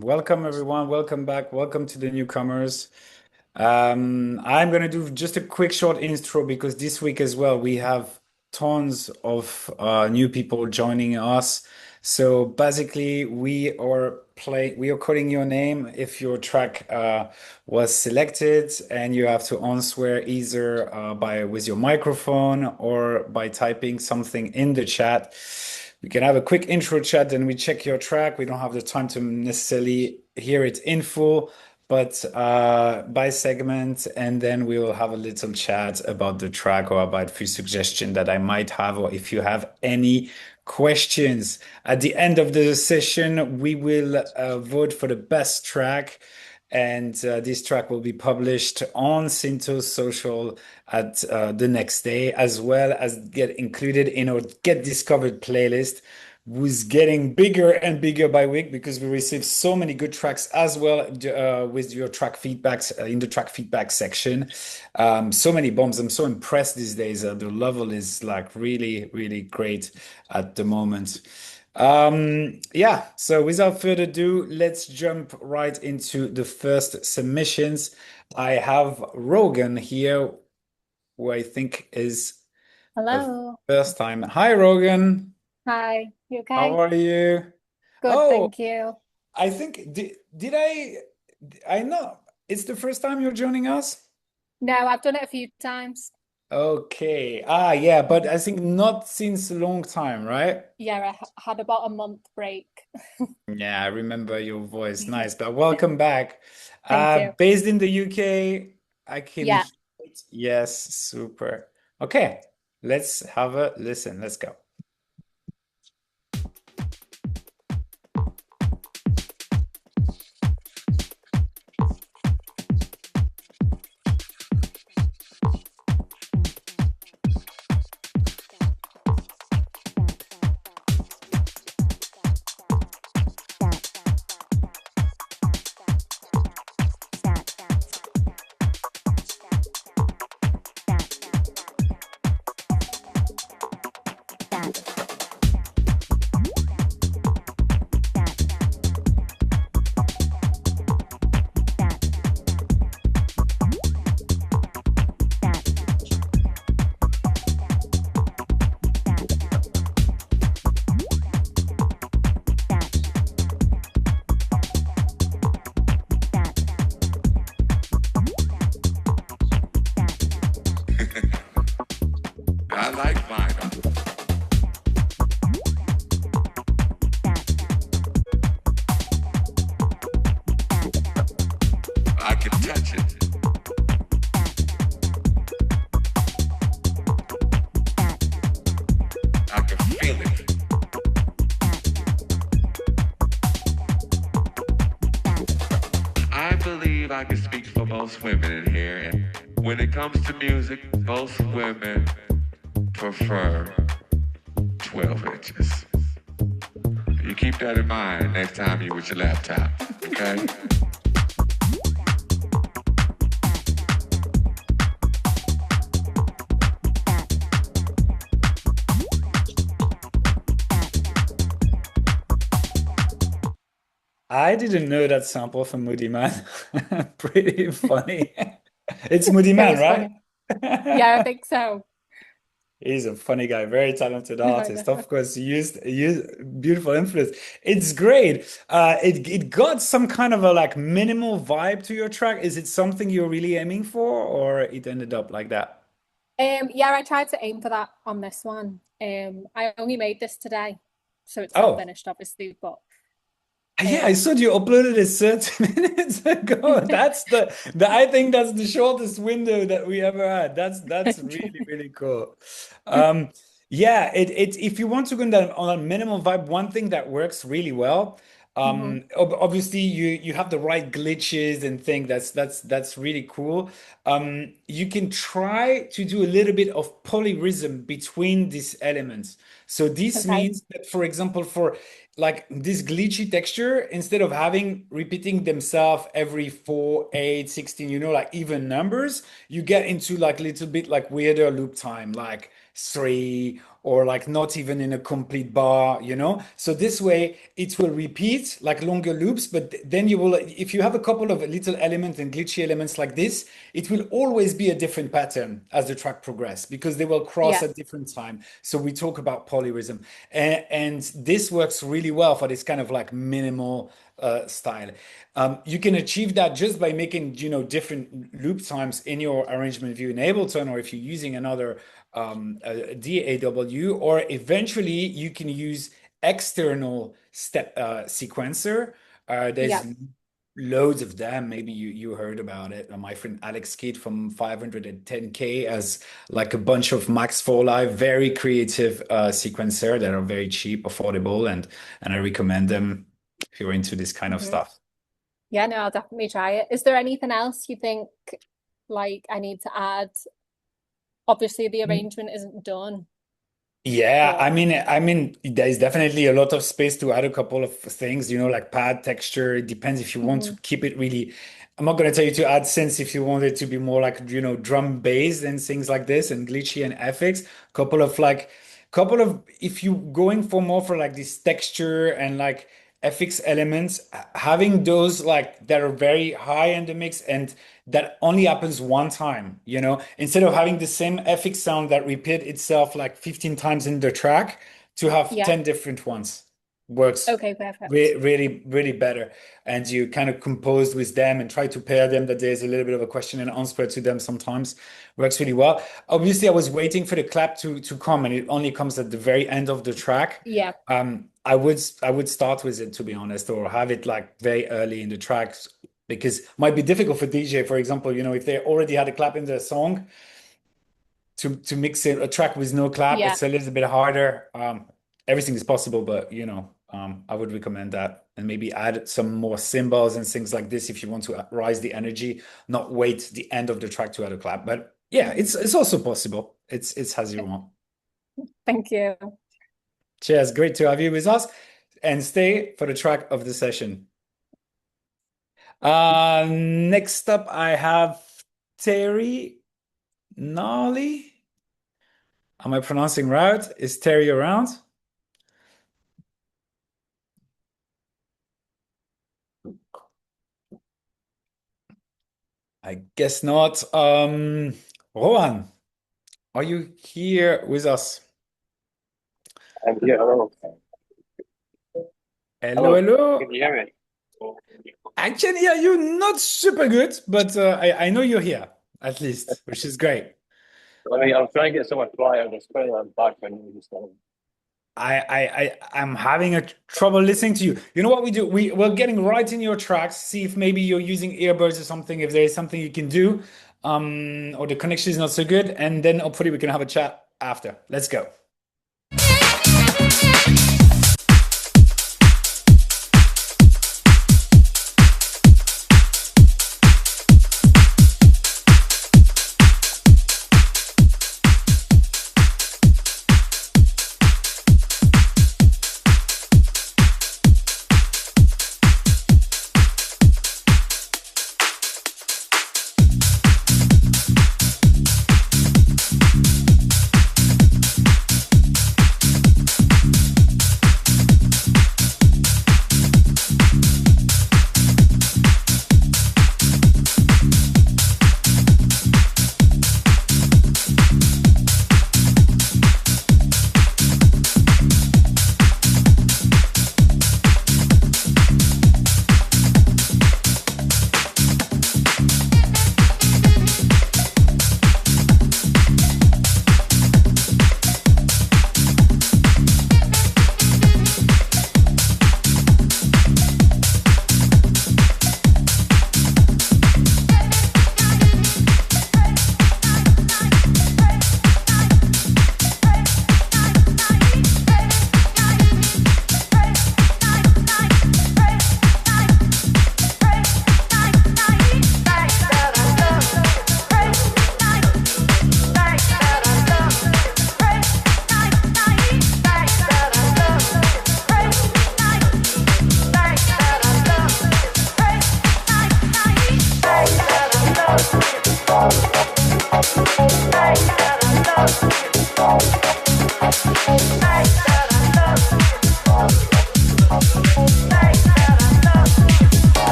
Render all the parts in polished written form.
Welcome, everyone. Welcome back. Welcome to the newcomers. I'm going to do just a quick short intro because this week as well, we have tons of new people joining us. So basically, we are calling your name if your track was selected, and you have to answer either by with your microphone or by typing something in the chat. We can have a quick intro chat, then we check your track. We don't have the time to necessarily hear it in full, but by segment, and then we will have a little chat about the track or about a few suggestions that I might have, or if you have any questions. At the end of the session, we will vote for the best track. And this track will be published on SYNTHO's social at the next day, as well as get included in our Get Discovered playlist, who's getting bigger and bigger by week because we receive so many good tracks as well with your track feedbacks in the track feedback section. So many bombs. I'm so impressed these days. The level is like really, really great at the moment. Yeah, so without further ado, let's jump right into the first submissions. I have Rogan here, who I think is the Hello. first time. Hi, Rogan. Hi. You How okay? are you? Good, Oh, thank you. I think did I know it's the first time you're joining us? No, I've done it a few times. Okay. Ah, yeah, but I think not since a long time, right? Yeah, had about a month break. Yeah, I remember your voice. Nice, but welcome back. Thank you. Based in the UK, I can Yeah. hear it. Yes, super. Okay, let's have a listen. Let's go. I like vinyl. I can touch it. I can feel it. I believe I can speak for most women in here. And when it comes to music, most women prefer 12 inches. You keep that in mind next time you're with your laptop, okay? I didn't know that sample from Moody Man. Pretty funny. It's Moody It Man, was right? funny. Yeah, I think so. He's a funny guy, very talented I artist. know. Of course, he used beautiful influence. It's great. It got some kind of a like minimal vibe to your track. Is it something you're really aiming for, or it ended up like that? Yeah, I tried to aim for that on this one. I only made this today, so it's not Oh, finished, obviously, but yeah, I um saw you uploaded it 30 minutes ago. That's the I think that's the shortest window that we ever had. That's really, really cool. Um, yeah, it if you want to go on a minimal vibe, one thing that works really well. Mhm. Obviously you have the right glitches and thing that's really cool. You can try to do a little bit of polyrhythm between these elements. So this Okay. means that, for example, for like this glitchy texture, instead of having repeating themselves every 4, 8, 16, like even numbers, you get into like a little bit like weirder loop time, like 3 or like not even in a complete bar, So this way it will repeat like longer loops, but then you will, if you have a couple of little elements and glitchy elements like this, it will always be a different pattern as the track progresses because they will cross Yeah. at different time. So we talk about polyrhythm, and this works really well for this kind of like minimal style. You can achieve that just by making, different loop times in your arrangement view in Ableton, or if you're using another DAW, or eventually you can use external step sequencer. There's Yeah. loads of them. Maybe you heard about it. My friend Alex Kidd from 510K has like a bunch of Max 4 Live, very creative sequencer that are very cheap, affordable, and I recommend them if you're into this kind of Mhm. stuff. Yeah, no, I'll definitely try it. Is there anything else you think like I need to add? Obviously, the arrangement isn't done, Yeah, but I mean, there's definitely a lot of space to add a couple of things, like pad texture. It depends if you want to Mhm. keep it really. I'm not going to tell you to add synths if you want it to be more like, drum based and things like this and glitchy and FX. Couple of, if you going for more for like this texture and like FX elements, having those like that are very high in the mix and that only happens one time, instead of having the same FX sound that repeat itself like 15 times in the track, to have Yeah. 10 different ones works Okay, perfect. really, really better. And you kind of compose with them and try to pair them, that there's a little bit of a question and answer to them sometimes. Works really well. Obviously, I was waiting for the clap to come, and it only comes at the very end of the track. Yeah. I would start with it, to be honest, or have it like very early in the tracks, because it might be difficult for DJ, for example, if they already had a clap in their song, to mix a track with no clap, Yeah. it's a little bit harder. Everything is possible, but I would recommend that, and maybe add some more cymbals and things like this if you want to rise the energy, not wait the end of the track to add a clap. But yeah, it's also possible. It's as you want. Thank you. Cheers, great to have you with us, and stay for the track of the session. Next up, I have Terry Gnarly. Am I pronouncing right? Is Terry around? I guess not. Rohan, are you here with us? I'm here. Hello. Hello, Hello. hello. Can you hear me? I can hear you not super good, but I know you're here at least, which is great. I'm trying to get someone fly out of Spain. I'm back when you just I'm having a trouble listening to you. You know what we do? We're getting right in your tracks. See if maybe you're using earbuds or something. If there is something you can do, or the connection is not so good, and then hopefully we can have a chat after. Let's go.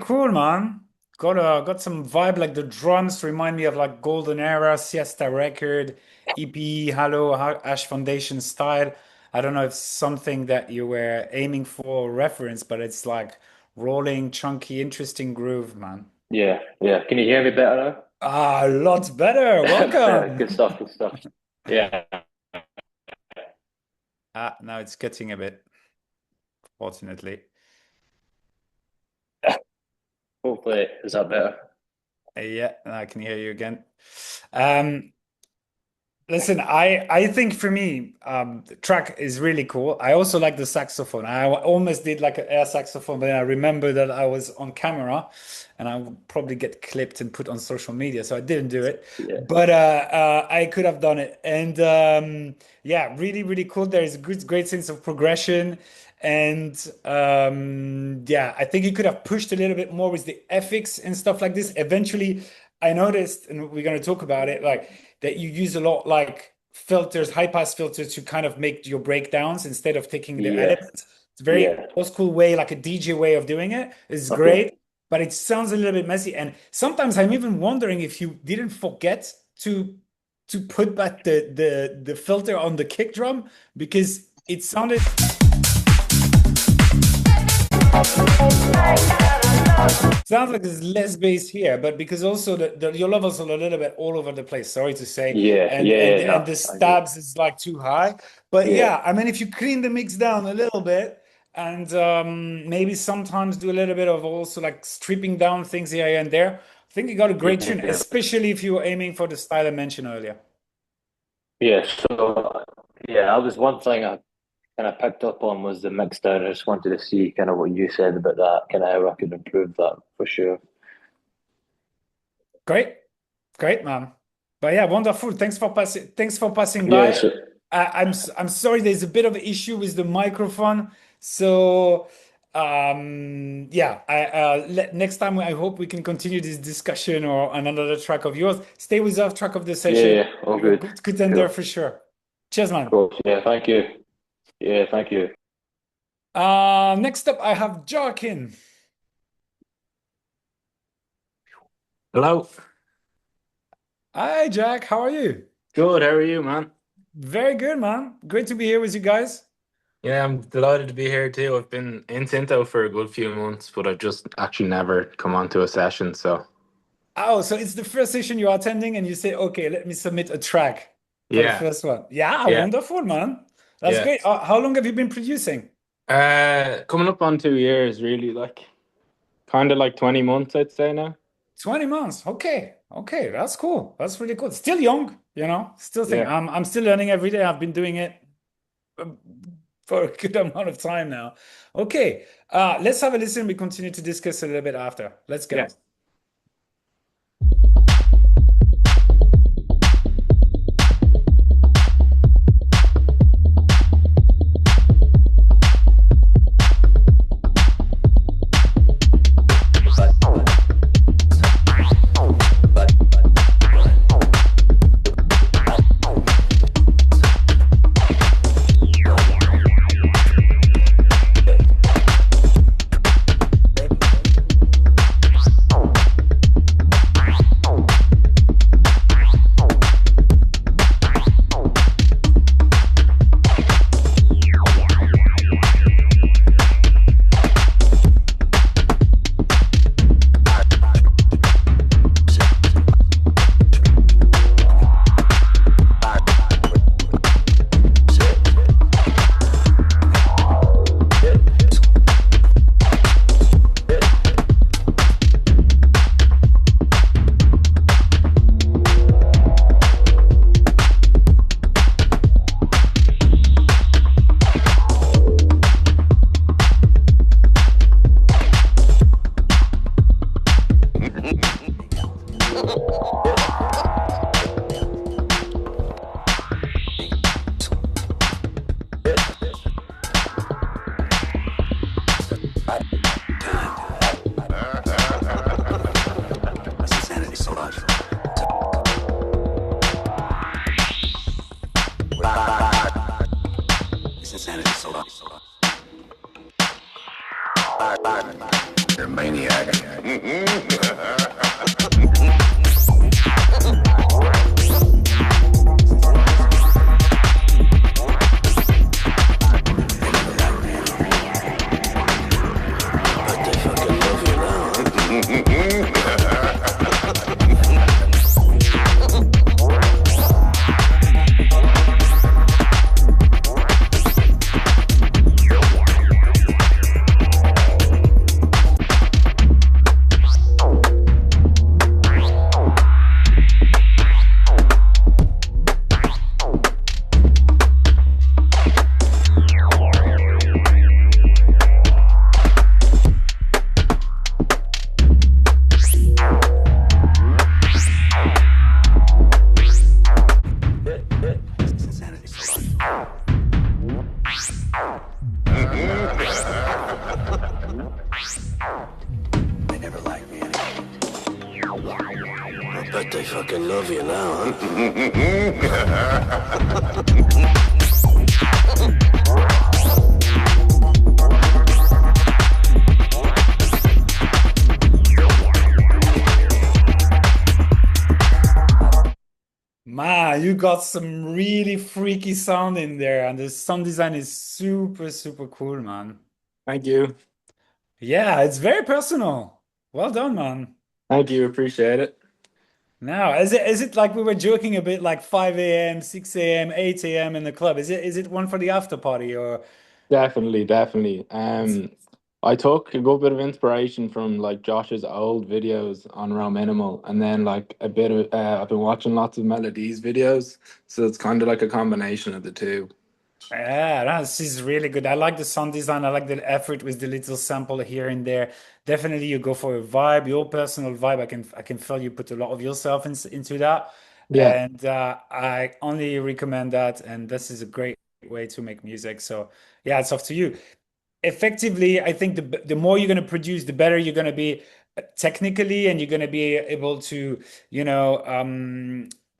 cool, man. Got some vibe like the drums remind me of like Golden Era, Siesta Record, EP, Halo, Ash Foundation style. I don't know if it's something that you were aiming for reference, but it's like rolling, chunky, interesting groove, man. Yeah, yeah. Can you hear me better Ah, lots better. now? Yeah, Welcome. good stuff, good stuff. Yeah, Ah, now it's cutting a bit, fortunately. hopefully, is that better? Yeah, I can hear you again. Um, Listen, I think for me, the track is really cool. I also like the saxophone. I almost did like an air saxophone, but then I remember that I was on camera, and I would probably get clipped and put on social media, so I didn't do it. Yeah, But I could have done it, and yeah, really, really cool. There is a great sense of progression, and yeah, I think he could have pushed a little bit more with the ethics and stuff like this. Eventually, I noticed, and we're going to talk about it, like that you use a lot like filters, high pass filters to kind of make your breakdowns instead of taking the yeah, elements. It's a very yeah. old school way, like a DJ way of doing it. It's Okay. great, but it sounds a little bit messy. And sometimes I'm even wondering if you didn't forget to put back the filter on the kick drum because it sounded. Sounds like there's less bass here, but because also your levels are a little bit all over the place, sorry to say, Yeah, and yeah, and yeah. and No, the I agree. stabs is like too high. But Yeah, yeah, I mean, if you clean the mix down a little bit and maybe sometimes do a little bit of also like stripping down things here and there, I think you got a great tune, yeah, especially if you were aiming for the style I mentioned earlier. yeah. So, yeah, that was one thing I kind of picked up on was the mix down. I just wanted to see kind of what you said about that, kind of how I could improve that for sure. Great. Great, man. But yeah, wonderful. Thanks for passing Yeah, by. so I'm sorry, there's a bit of an issue with the microphone. So yeah, next time I hope we can continue this discussion or another track of yours. Stay with our track of the yeah, session. yeah, all You're a good. good contender Cool, for sure. Cheers, man. cool. Yeah, thank you. Yeah, thank you. Next up I have Jarkin. Hello. Hi, Jack. How are you? Good. How are you, man? Very good, man. Great to be here with you guys. Yeah, I'm delighted to be here too. I've been in SYNTHO for a good few months, but I've just actually never come onto a session. So Oh, so it's the first session you're attending, and you say, okay, let me submit a track for the yeah, first one. Yeah, yeah, wonderful, man. That's yeah. great. How long have you been producing? Coming up on 2 years, really, like kind of like 20 months, I'd say now. 20 months. Okay. Okay, that's cool. That's really cool. Still young, still think Yeah. I'm still learning every day. I've been doing it um, for a good amount of time now. Okay. Let's have a listen. We continue to discuss a little bit after. Let's go. Yeah. down. Man, you got some really freaky sound in there, and the sound design is super, super cool, man. Thank you. Yeah, it's very personal. Well done, man. Thank you. Appreciate it. Now, is it like we were joking a bit like 5 a.m., 6 a.m., 8 a.m. in the club? Is it one for the after party or Definitely, definitely. it's I took a good bit of inspiration from like Josh's old videos on Raw Minimal, and then like a bit of I've been watching lots of Melodies videos, so it's kind of like a combination of the two. yeah, this is really good. I like the sound design. I like the effort with the little sample here and there. Definitely you go for a vibe, your personal vibe. I can feel you put a lot of yourself into that. Yeah, And I only recommend that. And this is a great way to make music. So yeah, it's up to you. Effectively, I think the more you're going to produce, the better you're going to be technically, and you're going to be able to,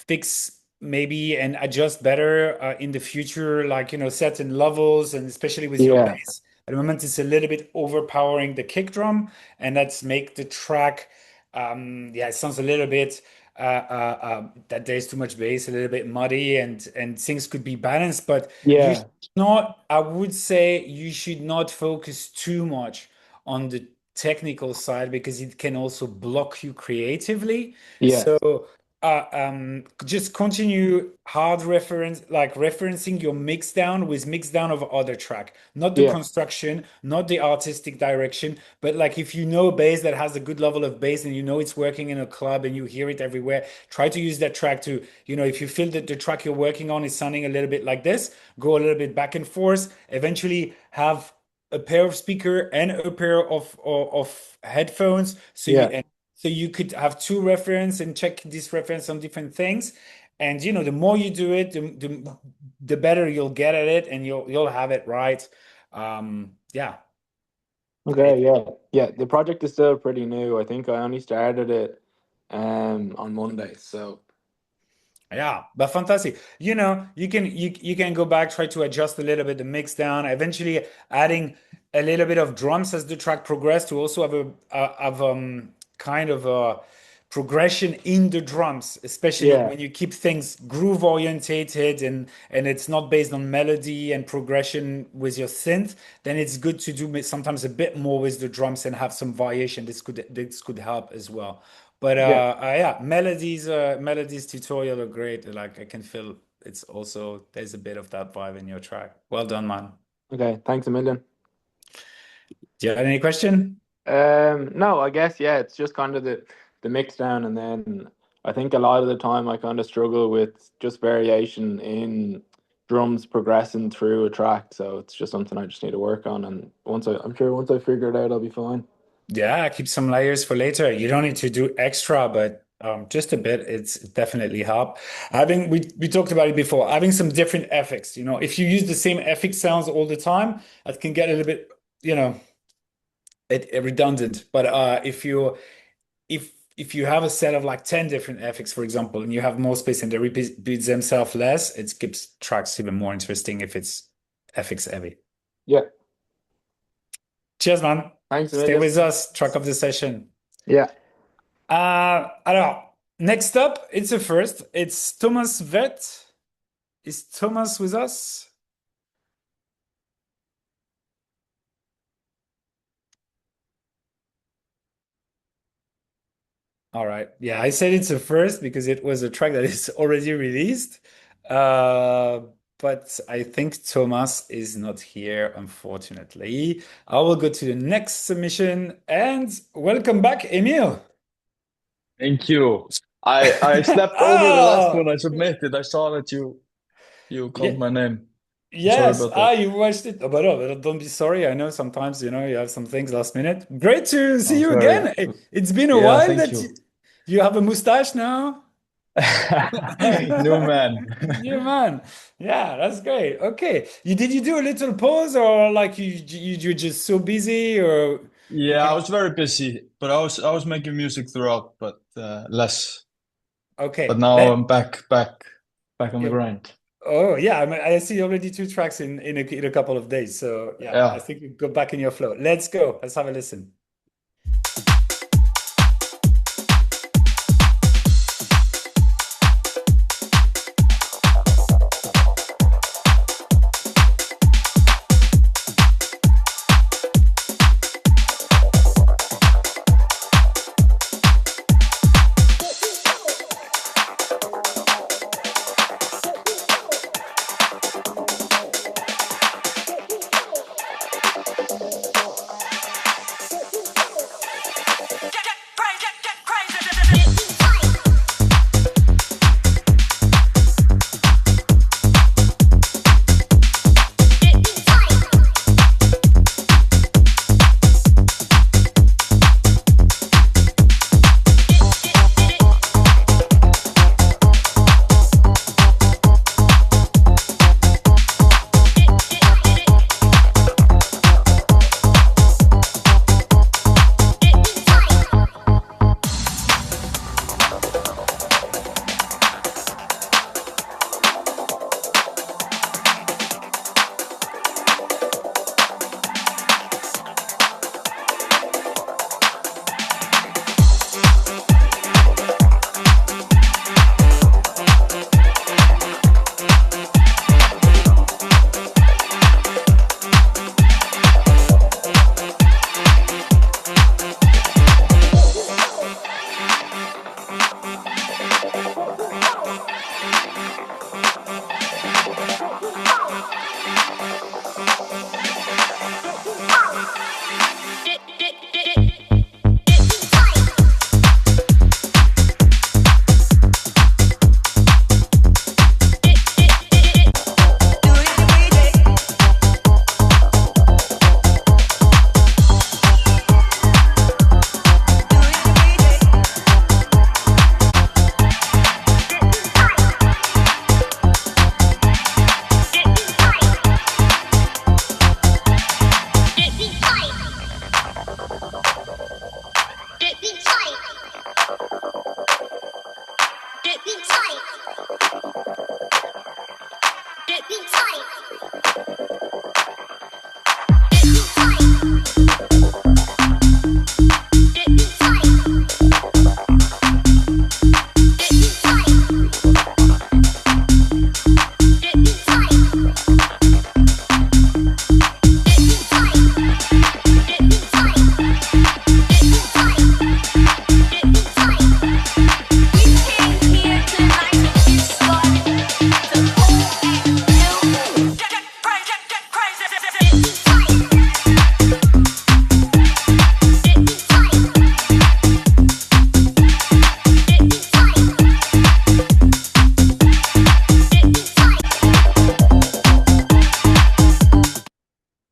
fix maybe and adjust better in the future, like, certain levels, and especially with your yeah, bass. At the moment, it's a little bit overpowering the kick drum, and that's make the track, yeah, it sounds a little bit that there's too much bass, a little bit muddy, and things could be balanced, but you yeah, not, I would say you should not focus too much on the technical side because it can also block you creatively. yeah, So just continue hard referencing your mix down with mix down of other track, not the yeah, construction, not the artistic direction, but like if you know bass that has a good level of bass and you know it's working in a club and you hear it everywhere, try to use that track to, if you feel that the track you're working on is sounding a little bit like this, go a little bit back and forth, eventually have a pair of speaker and a pair of headphones yeah. so you could have two reference and check this reference on different things. And the more you do it, the better you'll get at it, and you'll have it right. Yeah. Okay, yeah, yeah. The project is still pretty new. I think I only started it on Monday. So Yeah, but fantastic. You can go back, try to adjust a little bit the mix down, eventually adding a little bit of drums as the track progress to also have kind of a progression in the drums, especially yeah, when you keep things groove orientated and it's not based on melody and progression with your synth, then it's good to do sometimes a bit more with the drums and have some variation. This could help as well. But yeah. yeah, melodies tutorial are great. Like I can feel it's also there's a bit of that vibe in your track. Well done, man. Okay, thanks a million. Do you have any question? No, I guess yeah, it's just kind of the mix down, and then I think a lot of the time I kind of struggle with just variation in drums progressing through a track, so it's just something I just need to work on, and I'm sure once I figure it out, I'll be fine. Yeah, keep some layers for later. You don't need to do extra, but just a bit. It's definitely help. Having we talked about it before. Having some different effects. If you use the same effect sounds all the time, that can get a little bit, you know, redundant. But if you have a set of like 10 different effects, for example, and you have more space and they repeat themselves less, it keeps tracks even more interesting if it's FX heavy. Yeah, Cheers, man. thanks a Stay million. with us. Track of the session. Yeah. Alors, next up, it's a first. It's Thomas Vett. Is Thomas with us? All right. Yeah, I said it's a first because it was a track that is already released. Uh, but I think Thomas is not here, unfortunately. I will go to the next submission and welcome back, Emil. Thank you. I slept over the last Oh, one I submitted. I saw that you yeah. called my name. I'm sorry Yes. about that. You watched it. Oh, but no, don't be sorry. I know sometimes, you have some things last minute. Great to see I'm you very again. It's been a yeah, while thank that you. you have a mustache now. New man. Yeah, man. Yeah, that's great. Okay. You do a little pause or like you're just so busy or you Yeah, can I was very busy, but I was making music throughout, but less. Okay. But now Let I'm back on the you. grind. Oh yeah, I mean, I see already two tracks in a couple of days. So yeah, I Yeah. think you go back in your flow. Let's go. Let's have a listen.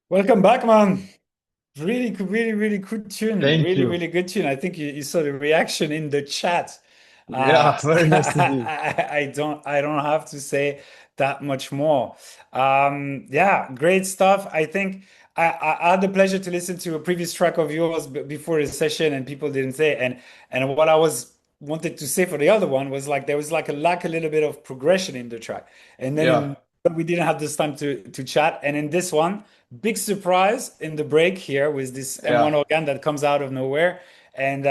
Welcome back, man. Really good tune. Thank you. Really good tune. I think you saw the reaction in the chat. Yeah, very nice to see. I don't have to say that much more. Yeah, great stuff. I think I had the pleasure to listen to a previous track of yours before the session, and people didn't say. And what I was wanted to say for the other one was like there was like a lack a little bit of progression in the track, and then Yeah, in but we didn't have this time to chat. And in this one, big surprise in the break here with this M1 yeah. organ that comes out of nowhere. And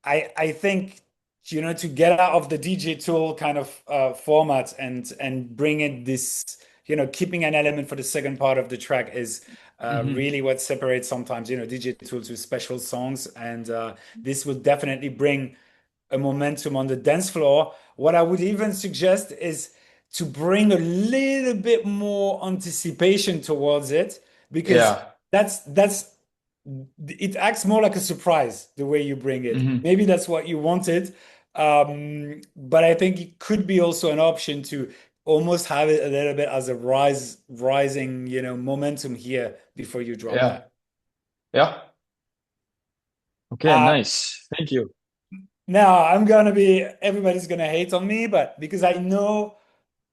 I think to get out of the DJ tool kind of format and bring in this keeping an element for the second part of the track is Hmm. really what separates sometimes DJ tools with special songs. And this will definitely bring a momentum on the dance floor. What I would even suggest is to bring a little bit more anticipation towards it because Yeah. that's it acts more like a surprise the way you bring it. Hmm. Maybe that's what you wanted, but I think it could be also an option to almost have it a little bit as a rising, momentum here before you drop Yeah. that. Yeah. Okay, Uh, nice. Thank you. Now everybody's gonna hate on me, but because I know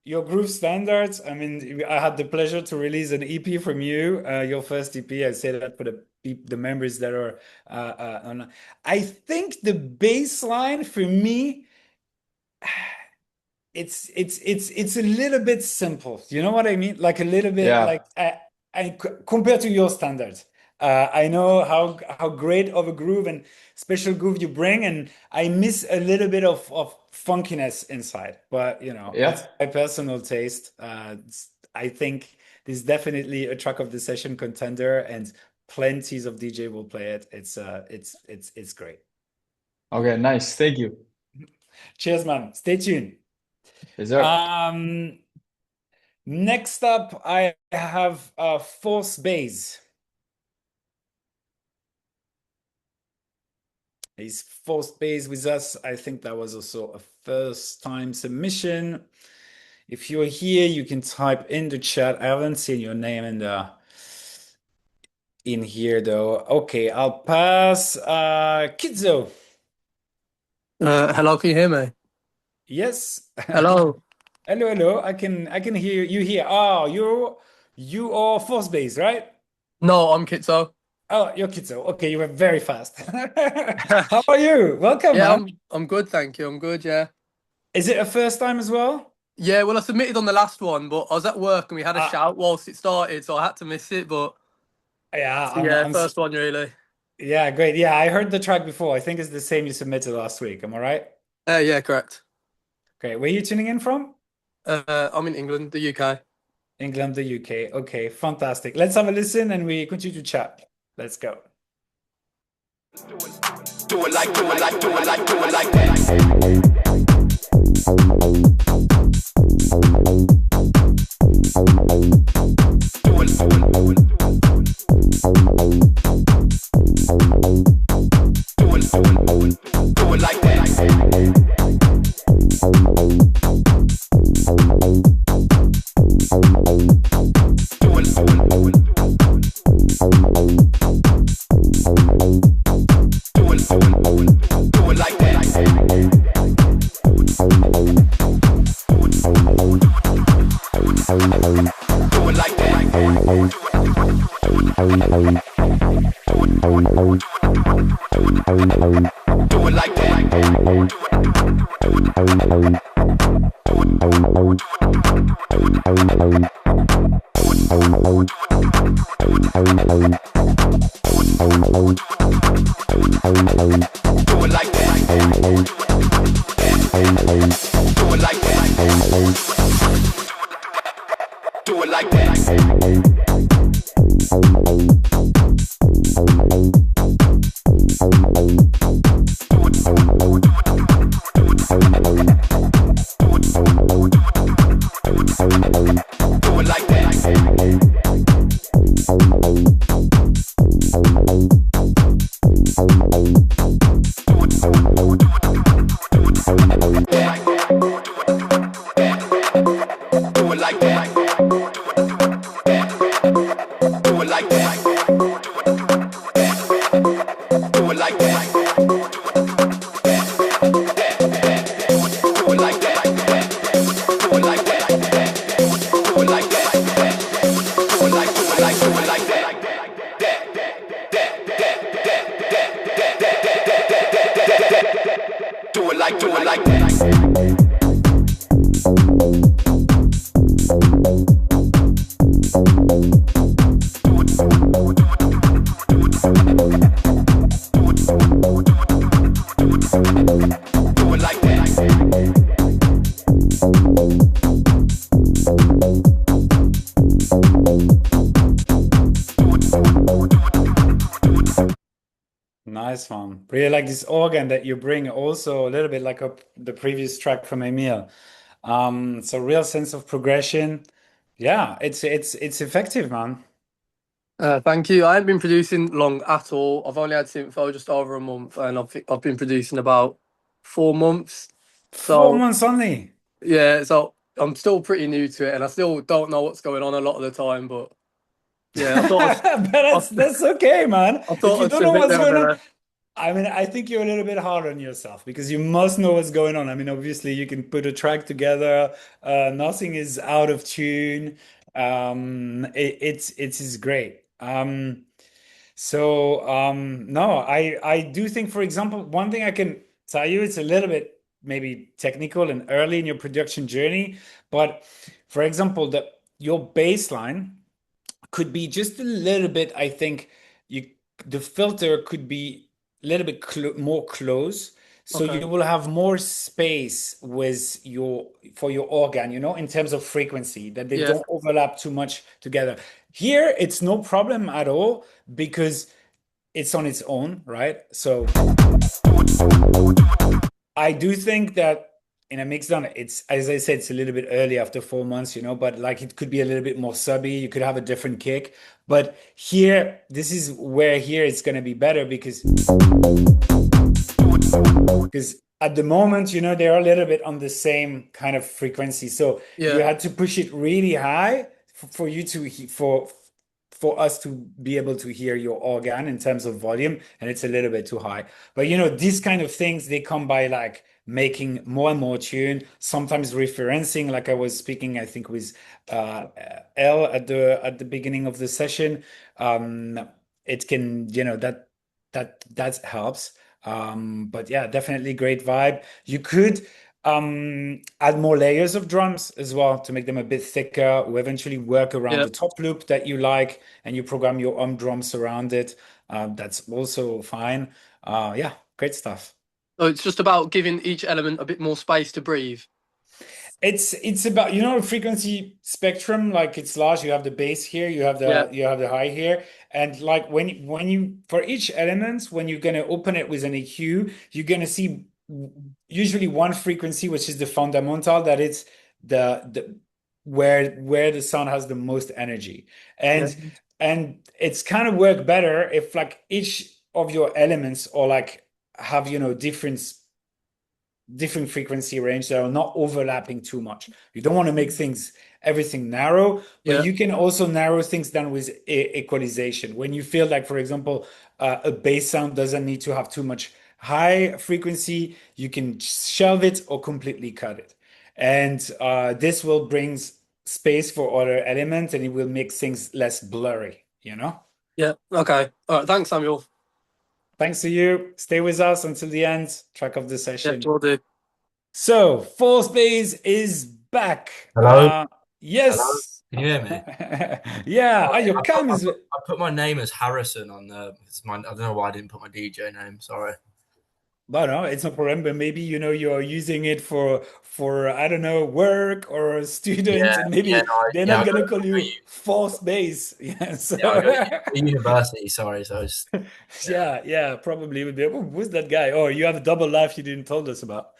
your groove standards, I mean, I had the pleasure to release an EP from you, your first EP. I say that for the members that are on. I think the bass line for me it's a little bit simple. You know what I mean? Like a little bit Yeah. like compared to your standards. I know how great of a groove and special groove you bring, and I miss a little bit of funkiness inside. But you know, Yeah. it's my personal taste. I think this is definitely a track of the session contender, and plenties of DJ will play it. It's great. Okay, nice. Thank you. Cheers, man. Stay tuned. Yes, sir. Um, Next up, I have Force Bass. He's Force Bass with us. I think that was also a first time submission. If you're here, you can type in the chat. I haven't seen your name in here though. Okay, I'll pass Kidzo. Hello, can you hear me? Yes. Hello. Hello, hello. I can hear you here. Oh, you are Force Bass, right? No, I'm Kitso. Oh, you're Kitzo. Okay, you were very fast. How are you? Welcome, Yeah, man. I'm good, thank you. I'm good, yeah. Is it a first time as well? Yeah, well, I submitted on the last one, but I was at work and we had a Uh, shout whilst it started, so I had to miss it. But yeah, so yeah, first one really. yeah, great. Yeah, I heard the track before. I think it's the same you submitted last week. Am I right? Yeah, correct. Okay, where are you tuning in from? I'm in England, the UK. England, the UK. Okay, fantastic. Let's have a listen and we continue to chat. Let's go. Do it like, do it like, do it like, do it like that. Do it, do it, do it, do it, do it, do it, do it like that. Do it, do it, do it. Do it like that. Do it like that. Do it like Do it like that. Do it like that. Do it like that. Do it like that. Do it like that. Do it like that. Do it like that. Do it like that. Do it like that. Do it like that. Do it like, do it like, do it like that. Do it like, do it like that. Do it like that. Nice one. Really like this organ that you bring, also a little bit like the previous track from Emil. So real sense of progression. Yeah, it's effective, man. Thank you. I haven't been producing long at all. I've only had SYNTHO just over a month, and I've been producing about 4 months. 4 months only. Yeah, so I'm still pretty new to it, and I still don't know what's going on a lot of the time. But yeah, But that's okay, man. I If thought you I'd don't know submit what's going on, nevertheless. I mean, I think you're a little bit hard on yourself because you must know what's going on. I mean, obviously, you can put a track together. Nothing is out of tune. It is great. No, I do think, for example, one thing I can tell you, it's a little bit maybe technical and early in your production journey. But for example, your baseline could be just a little bit, I think the filter could be a little bit more close. So Okay. you will have more space with for your organ, in terms of frequency, that they Yeah. don't overlap too much together. Here, it's no problem at all because it's on its own, right? So I do think that in a mix down, it's, as I said, it's a little bit early after 4 months, but like it could be a little bit more subby. You could have a different kick. But here, this is where here it's going to be better because at the moment, they're a little bit on the same kind of frequency. So you Yeah. had to push it really high for you to for us to be able to hear your organ in terms of volume, and it's a little bit too high. But these kind of things, they come by like making more and more tune, sometimes referencing, like I was speaking, I think with L at the beginning of the session. It can, that helps. But yeah, definitely great vibe. You could add more layers of drums as well to make them a bit thicker, or eventually work around Yeah. the top loop that you like, and you program your own drums around it. That's also fine. Yeah, great stuff. So it's just about giving each element a bit more space to breathe. It's about frequency spectrum, like it's large. You have the bass here, you have Yeah. the high here, and like when you for each element, when you're gonna open it with an EQ, you're gonna see usually one frequency, which is the fundamental, that it's the where the sound has the most energy, Yeah. and it's kind of work better if like each of your elements or like have different frequency range that are not overlapping too much. You don't want to make everything narrow, but Yeah. you can also narrow things down with equalization. When you feel like, for example, a bass sound doesn't need to have too much high frequency, you can shelve it or completely cut it. And this will bring space for other elements, and it will make things less blurry, Yeah. Okay. All right. Thanks, Samuel. Thanks to you. Stay with us until the end, track of the Yeah, session. will do. So, fourth base is back. Hello? Yes. Can you hear me? Yeah. Oh, your cam is. I put my name as Harrison on the. I don't know why I didn't put my DJ name. Sorry. But no, it's no problem. But maybe you're using it for I don't know, work or a student, and maybe they're not gonna call you fourth base. Yeah. So I go to university. Sorry. So it's, yeah, probably would be. Oh, who's that guy? Oh, you have a double life you didn't told us about.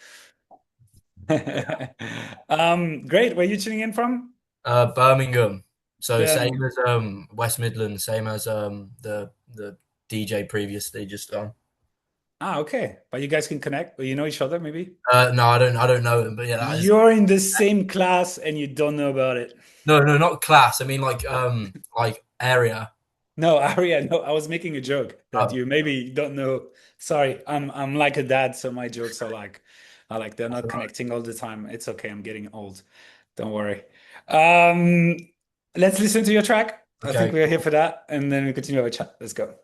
Great. Where are you tuning in from? Birmingham. So same Birmingham. as West Midlands, same as the DJ previously just done. Ah, okay. But you guys can connect, or you know each other, maybe? No, I don't know him, but yeah, You're in the same class and you don't know about it. No, not class. I mean like area. No, Aria, no, I was making a joke that you maybe don't know. Sorry, I'm like a dad, so my jokes are like they're not connecting all the time. It's okay, I'm getting old. Don't worry. Let's listen to your track. Okay. I think we're here for that, and then we continue our chat. Let's go.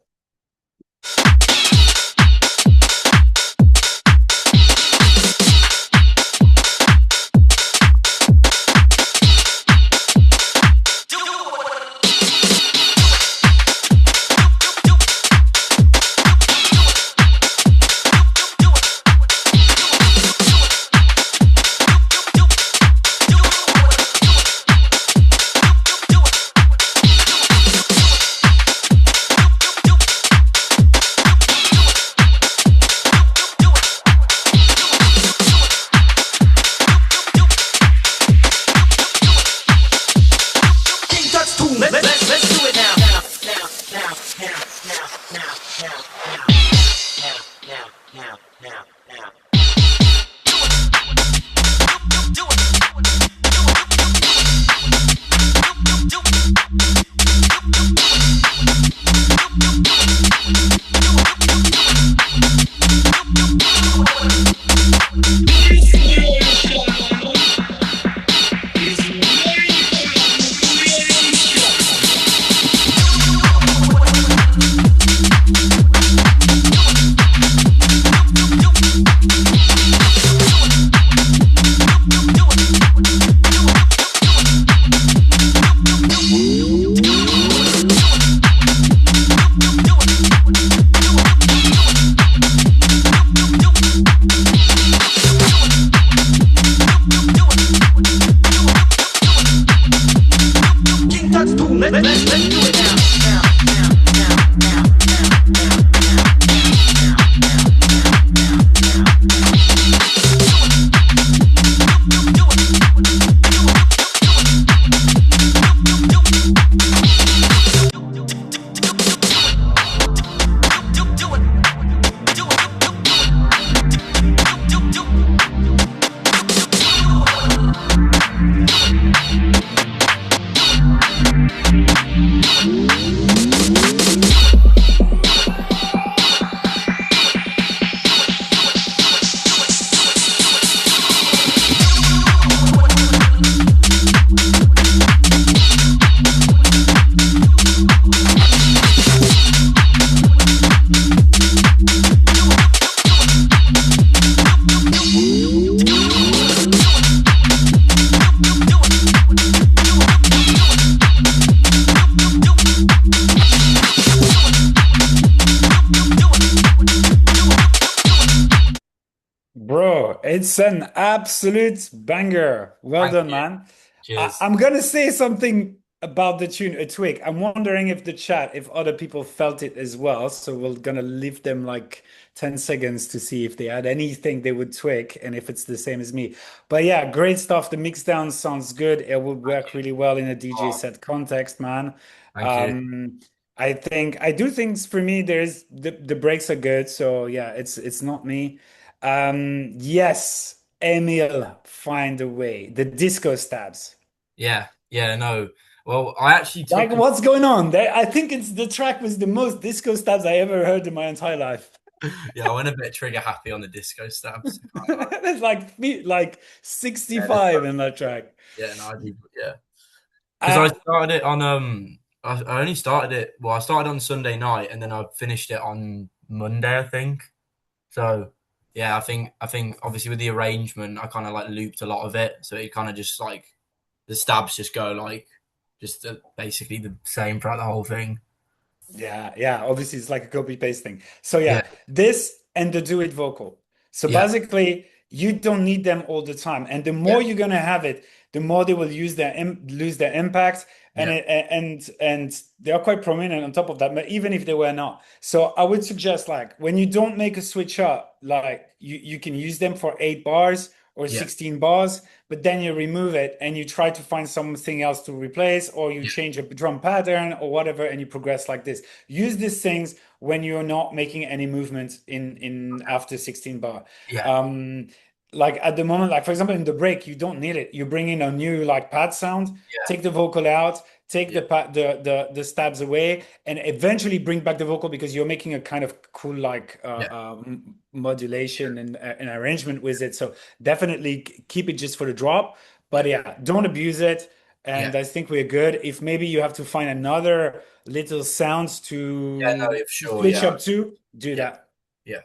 It's an absolute banger. Well Thank done, you. man. Cheers. I'm gonna say something about the tune, a twig. I'm wondering if the chat, if other people felt it as well. So we're gonna leave them like 10 seconds to see if they had anything they would twig and if it's the same as me. But yeah, great stuff. The mix down sounds good. It would Thank work you. really well in a DJ Oh, set context, man. thank you. Um, I do things for me. There's the breaks are good. So yeah, it's not me. Yes, Emil, find a way. The disco stabs. Yeah, yeah, no. Well, I actually Like, took him. what's going on there? I think it's the track was the most disco stabs I ever heard in my entire life. Yeah, I went a bit trigger happy on the disco stabs. I can't lie. There's like Yeah, there's 65 in that track. yeah, no, I did, yeah. Because I Uh, started it on I only started it. Well, I started on Sunday night and then I finished it on Monday, I think. So yeah, I think obviously with the arrangement, I kind of like looped a lot of it, so it kind of just like the stabs just go like just basically the same throughout the whole thing. Yeah, yeah. Obviously, it's like a copy paste thing. So Yeah, yeah, this and the do it vocal. So yeah, basically, you don't need them all the time, and the yeah, more you're gonna have it, the more they will lose their impact, and yeah, they are quite prominent on top of that. But even if they were not, so I would suggest like when you don't make a switch up, like you can use them for 8 bars or yeah, 16 bars, but then you remove it and you try to find something else to replace, or you yeah, change a drum pattern or whatever, and you progress like this. Use these things when you're not making any movement in after 16 bar. yeah, Um, like at the moment, like for example, in the break, you don't need it. You bring in a new like pad sound, yeah, take the vocal out, take yeah, the stabs away, and eventually bring back the vocal because you're making a kind of cool like yeah, modulation and an arrangement with it. So definitely keep it just for the drop, but yeah, yeah, don't abuse it. yeah, And I think we're good. If maybe you have to find another little sounds yeah. No, to yeah, for sure. switch Yeah, up to, do yeah, that. yeah,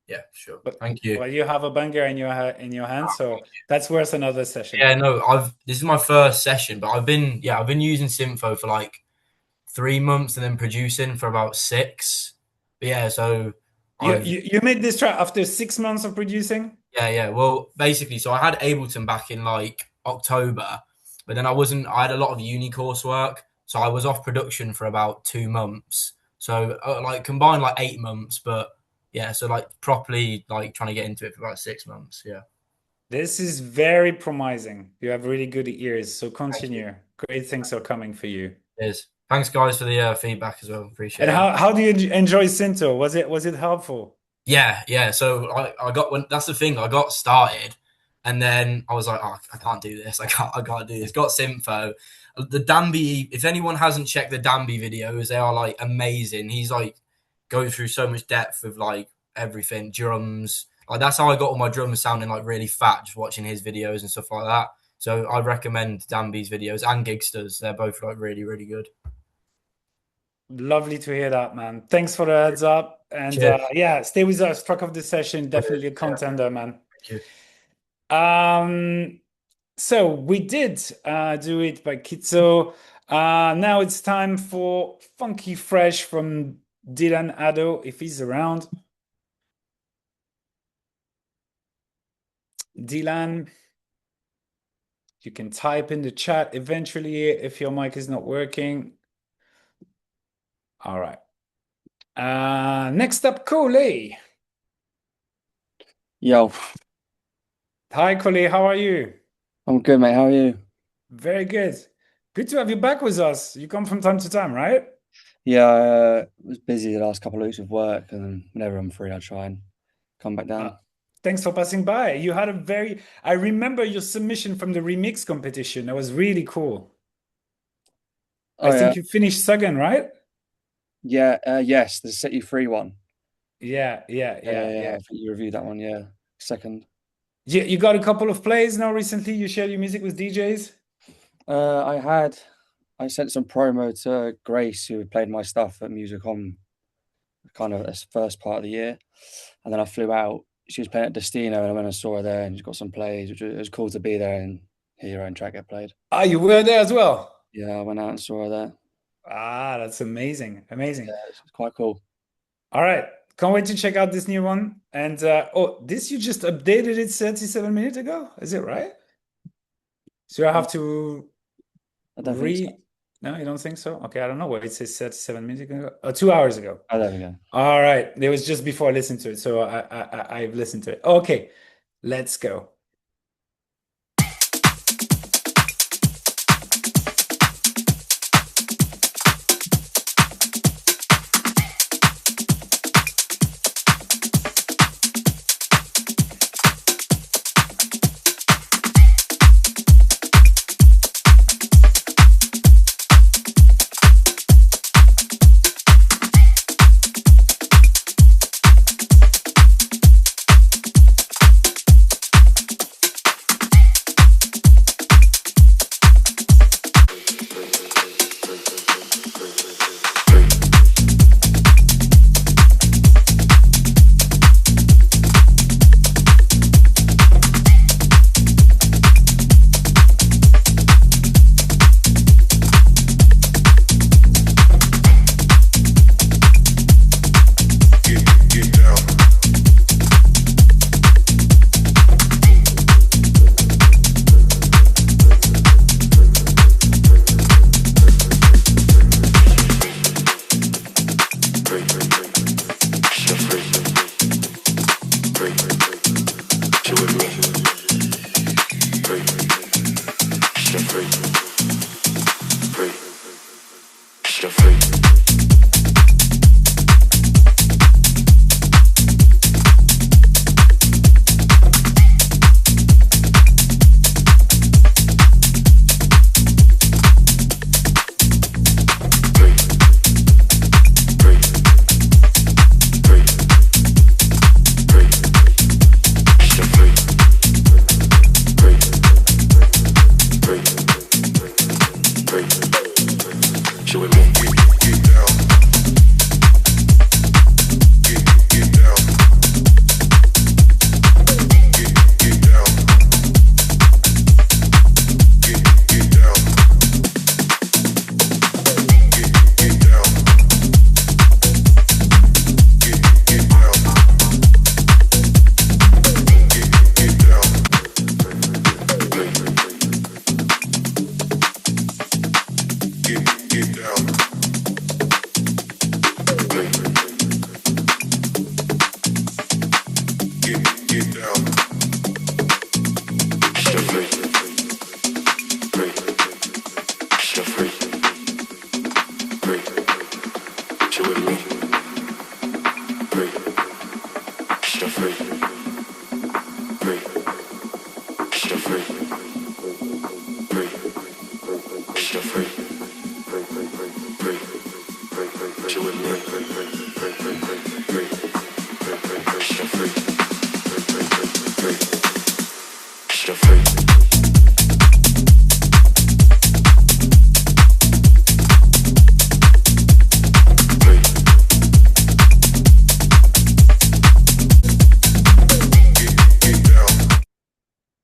yeah, for sure. But Thank you. well, you have a banger in your hand, so that's worth another session. Yeah, no, I've this is my first session, but I've been using Syntho for like 3 months and then producing for about six. But yeah, so I've You made this track after 6 months of producing? yeah, yeah. Well, basically, so I had Ableton back in like October, but then I had a lot of uni coursework, so I was off production for about 2 months. So like combined like 8 months, but yeah, so like properly like trying to get into it for about 6 months. Yeah. This is very promising. You have really good ears, so Thank you. continue. Great things are coming for you. Cheers. Thanks guys for the feedback as well. And Appreciate it. how do you enjoy Syntho? Was it helpful? Yeah, yeah. So I got when that's the thing. I got started, and then I was like, oh, I can't do this. I can't do this. Got Syntho. The Danby. If anyone hasn't checked the Danby videos, they are like amazing. He's like goes through so much depth with like everything, drums. Like that's how I got all my drums sounding like really fat, just watching his videos and stuff like that. So I recommend Danby's videos and Gigsters. They're both like really, really good. Lovely to hear that, man. Thanks for the heads up. And Cheers. yeah, stay with us. Track of the session, Cheers. definitely a Yeah, contender, man. thank you. Um, so we did do it by Kitso. Now it's time for Funky Fresh from Dylan Addo, if he's around. Dylan, you can type in the chat eventually if your mic is not working. All right. Next up, Coley. Yo, Hi, Coley. How are you? I'm good, mate. How are you? Very good. Good to have you back with us. You come from time to time, right? Yeah, I was busy the last couple of weeks with work, and whenever I'm free, I try and come back Uh, down. thanks for passing by. You had I remember your submission from the remix competition. That was really cool. I Oh yeah, think you finished second, right? yeah, yes, the City Free one. Yeah, yeah, Yeah, yeah, yeah, yeah. yeah. I think you reviewed that one. Yeah, second. You got a couple of plays now recently. You shared your music with DJs. Uh, I sent some promo to Grace, who played my stuff at Music On, kind of this first part of the year, and then I flew out. She was playing at Destino, and I went and saw her there, and she got some plays, which was cool to be there and hear your own track get played. Ah, you were there as well. Yeah, I went out and saw her there. Ah, that's amazing. Amazing. Yeah, it's quite cool. All right. Can't wait to check out this new one. And oh, this you just updated it 37 minutes ago. Is it right? So I have to I don't think so. re. No, you don't think so? Okay, I don't know what it says 37 minutes ago. 2 hours ago. Oh, there we go. All right. It was just before I listened to it. So I've listened to it. Okay, let's go.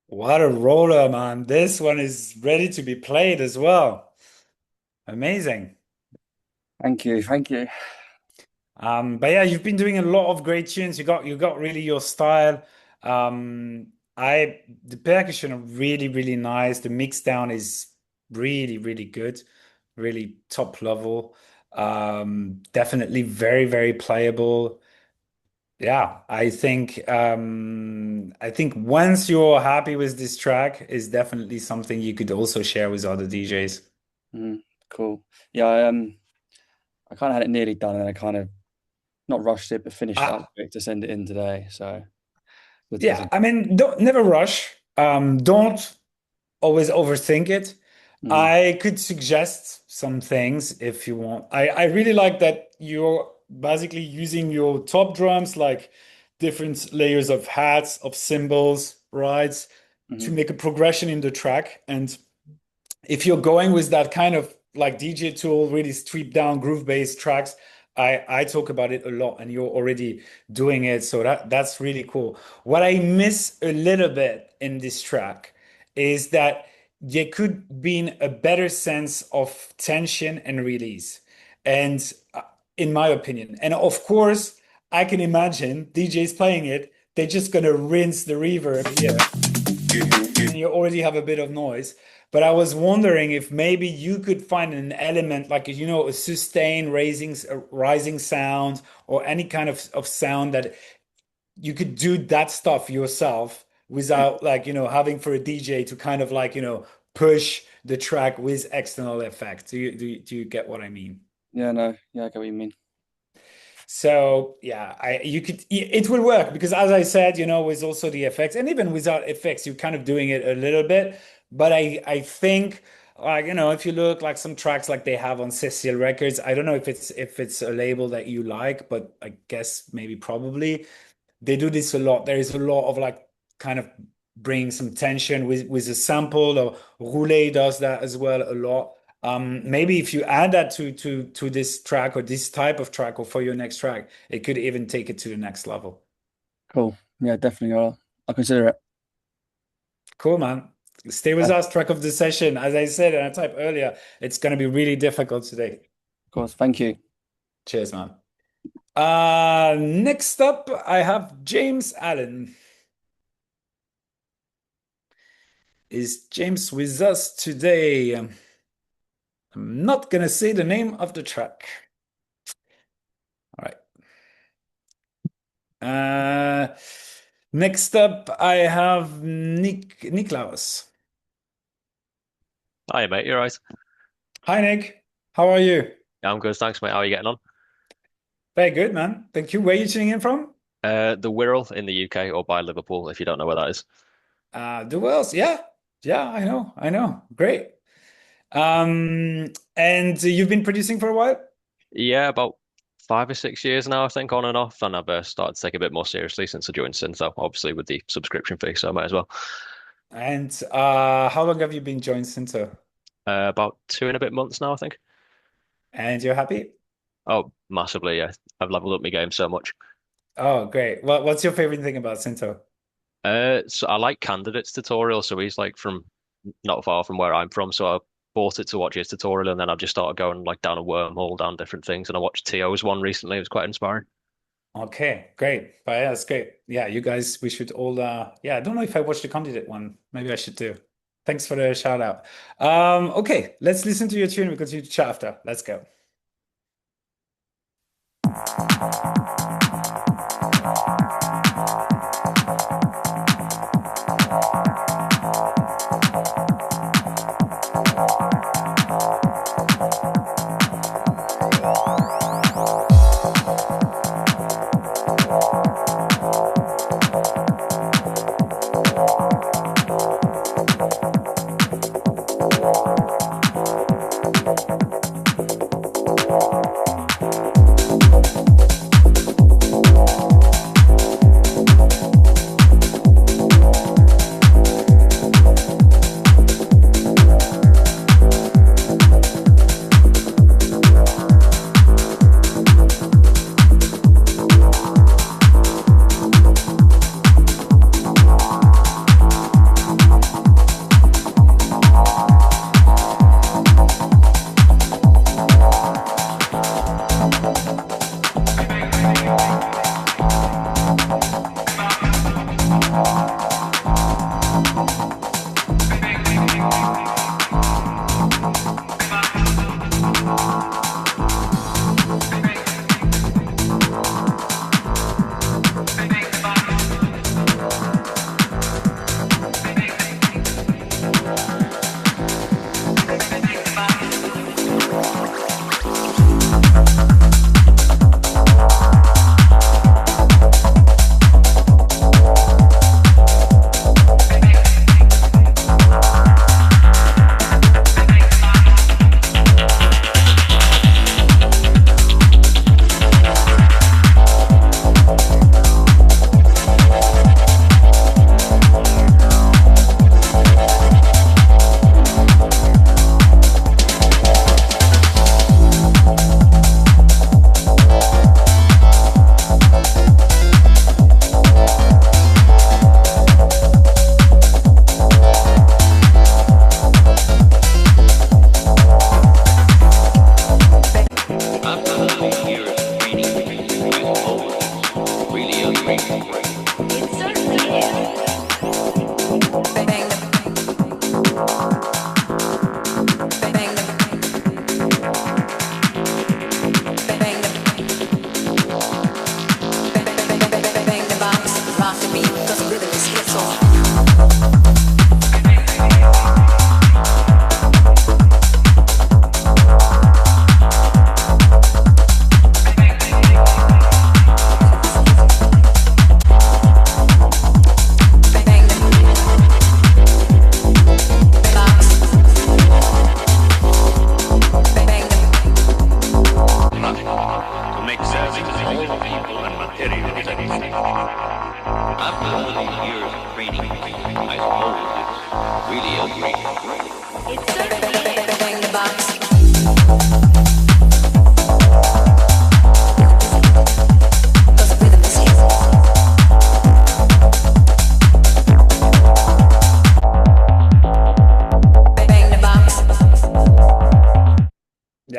What a roller, man. This one is ready to be played as well. Amazing. Thank you. Thank you. But yeah, you've been doing a lot of great tunes. You got really your style. The percussion are really, really nice. The mix down is really, really good, really top level. Definitely very, very playable. Yeah, I think once you're happy with this track, is definitely something you could also share with other DJs. Cool. Yeah, I kind of had it nearly done, and I kind of not rushed it, but finished it up Ah, quick to send it in today. So good to yeah, see. I mean, don't never rush. Don't always overthink it. Mhm, I could suggest some things if you want. I really like that you're basically using your top drums like different layers of hats, of cymbals, right, to mhm, make a progression in the track. And if you're going with that kind of like DJ tool, really stripped down groove based tracks, I talk about it a lot, and you're already doing it, so that's really cool. What I miss a little bit in this track is that there could be a better sense of tension and release, and in my opinion, and of course, I can imagine DJs playing it, they're just gonna rinse the reverb here, and you already have a bit of noise. But I was wondering if maybe you could find an element like, a sustained rising sound or any kind of sound that you could do that stuff yourself without like, having for a DJ to kind of like, push the track with external effects. Do you get what I mean? Yeah, no, yeah, I get what you mean. So yeah, it will work because as I said, with also the effects and even without effects, you're kind of doing it a little bit. But I think like, if you look like some tracks like they have on Cecil Records, I don't know if it's a label that you like, but I guess maybe probably they do this a lot. There is a lot of like kind of bring some tension with a sample, or Roulet does that as well a lot. Maybe if you add that to this track or this type of track or for your next track, it could even take it to the next level. Cool. Yeah, definitely. I'll consider it. Cool, man. Stay with us, track of the session. As I said, and I typed earlier, it's going to be really difficult today. Of course. Thank you. Cheers, man. Next up, I have James Allen. Is James with us today? I'm not gonna say the name of the track. All right. Next up, I have Niklaus. Hi, mate. You all right? Hi, Nick. How are you? Yeah, I'm good. Thanks, mate. How are you getting on? Very good, man. Thank you. Where are you tuning in from? The Wirral in the UK, or by Liverpool, if you don't know where that is. The Wells. Yeah. Yeah, I know. I know. Great. And you've been producing for a while? Yeah, about 5 or 6 years now, I think, on and off. And I've started to take it a bit more seriously since I joined SYNTHO, obviously with the subscription fee, so I might as well. And how long have you been joined SYNTHO? About 2 and a bit months now, I think. And you're happy? Oh, massively, yeah. I've leveled up my game so much. Oh, great. What's your favorite thing about SYNTHO? So I like Candidate's tutorial, so he's like from not far from where I'm from, so I bought it to watch his tutorial, and then I just started going like down a wormhole, down different things, and I watched Tio's one recently. It was quite inspiring. Okay, great. But yeah, that's great. Yeah, you guys, we should all yeah, I don't know if I watched the candidate one. Maybe I should do. Thanks for the shout out. Okay, let's listen to your tune. We continue to chat after. Let's go.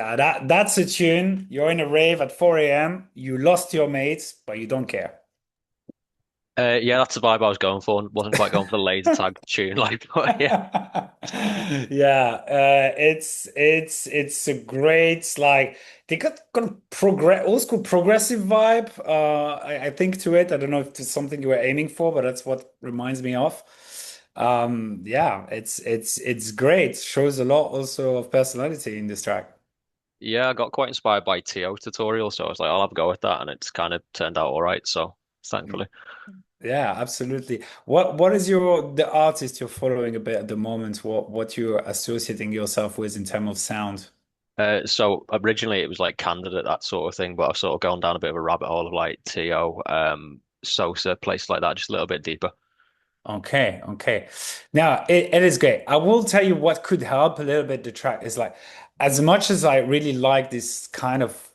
Yeah, that's a tune. You're in a rave at 4 a.m. You lost your mates, but you don't care. Yeah, that's the vibe I was going for. Wasn't quite going for the laser tag tune, like, but yeah. Yeah, it's a great like they got a progress old school progressive vibe. I think to it. I don't know if it's something you were aiming for, but that's what reminds me of. Yeah, it's great. Shows a lot also of personality in this track. Yeah, I got quite inspired by TO tutorial, so I was like, I'll have a go at that, and it's kind of turned out all right. So thankfully. Yeah, absolutely. What is the artist you're following a bit at the moment? What you're associating yourself with in terms of sound? So originally it was like Candidate, that sort of thing, but I've sort of gone down a bit of a rabbit hole of like TO, Sosa, places like that, just a little bit deeper. Okay, okay. Now it is great. I will tell you what could help a little bit the track is like as much as I really like this kind of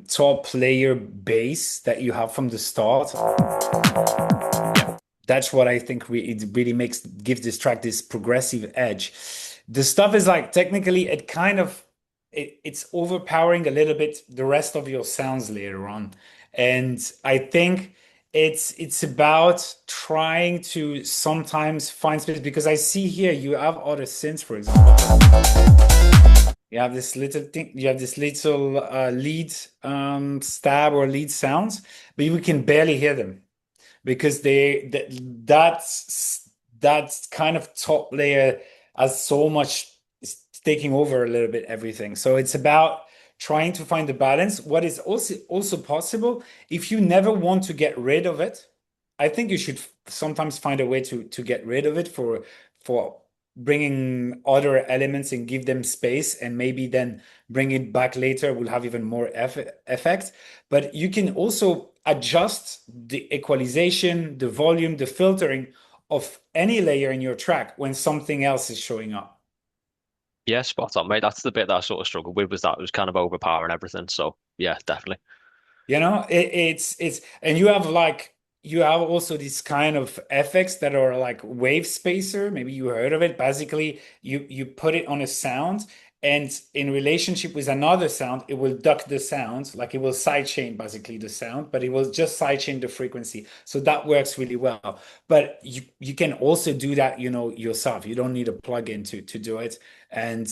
top layer bass that you have from the start. That's what I think it really gives this track this progressive edge. The stuff is like technically it kind of it's overpowering a little bit the rest of your sounds later on. And I think it's about trying to sometimes find space because I see here you have other synths, for example. You have this little thing, you have this little lead stab or lead sounds, but you can barely hear them because that's kind of top layer has so much it's taking over a little bit everything. So it's about trying to find the balance. What is also possible if you never want to get rid of it, I think you should sometimes find a way to get rid of it for bringing other elements and give them space and maybe then bring it back later will have even more effect. But you can also adjust the equalization, the volume, the filtering of any layer in your track when something else is showing up. Yeah, spot on, mate. That's the bit that I sort of struggled with was that it was kind of overpowering everything. So yeah, definitely. You know, it's and you have also these kind of effects that are like wave spacer. Maybe you heard of it. Basically, you put it on a sound, and in relationship with another sound, it will duck the sound, like it will sidechain basically the sound, but it will just sidechain the frequency. So that works really well. But you can also do that, you know, yourself. You don't need a plugin to do it. And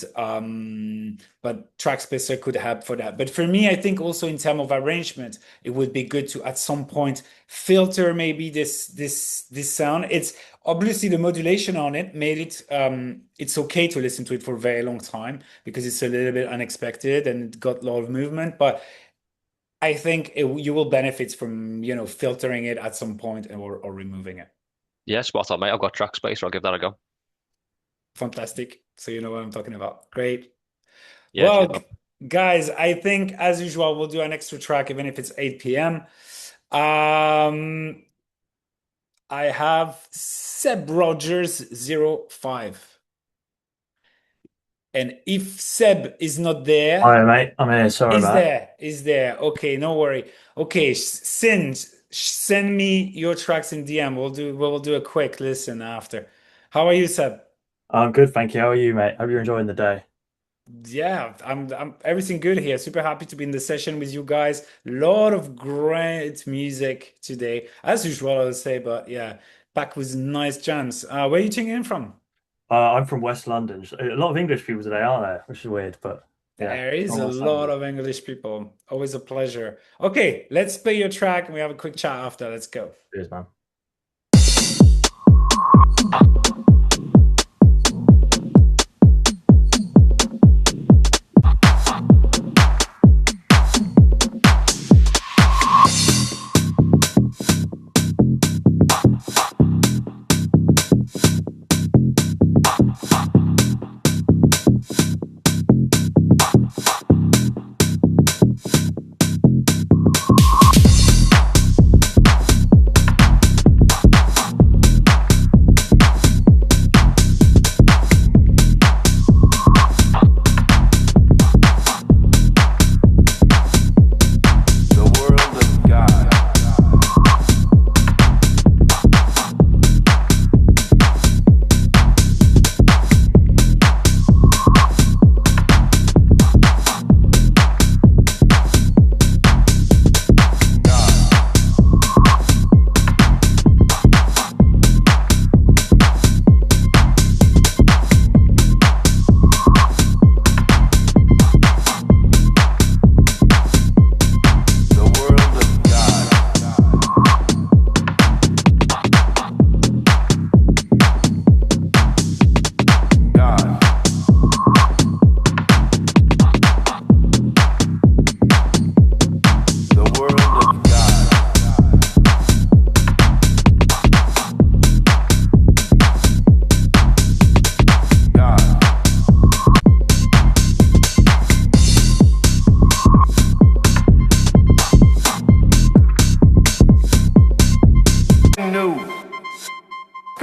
but track spacer could help for that. But for me, I think also in terms of arrangement, it would be good to at some point filter maybe this sound. It's obviously the modulation on it made it it's okay to listen to it for a very long time because it's a little bit unexpected and it got a lot of movement. But I think you will benefit from, you know, filtering it at some point or removing it. Yeah, spot on, mate. I've got track space, so I'll give that a go. Fantastic. So you know what I'm talking about. Great. Yeah, cheers, Well, man. guys, I think as usual, we'll do an extra track even if it's 8 p.m. I have Seb Rogers 05. And if Seb is not there, Hi, mate. I'm here. Sorry about that. is there. Okay, no worry. Okay, send me your tracks in DM. We'll do a quick listen after. How are you, Seb? I'm good, thank you. How are you, mate? Hope you're enjoying the day. Yeah, I'm everything good here. Super happy to be in the session with you guys. Lot of great music today, as usual, I would say, but yeah, back with nice jams. Where are you tuning in from? I'm from West London. A lot of English people today, aren't there? Which is weird, but yeah, There is from a West lot London. of English people. Always a pleasure. Okay, let's play your track and we have a quick chat after. Let's go. Cheers, man.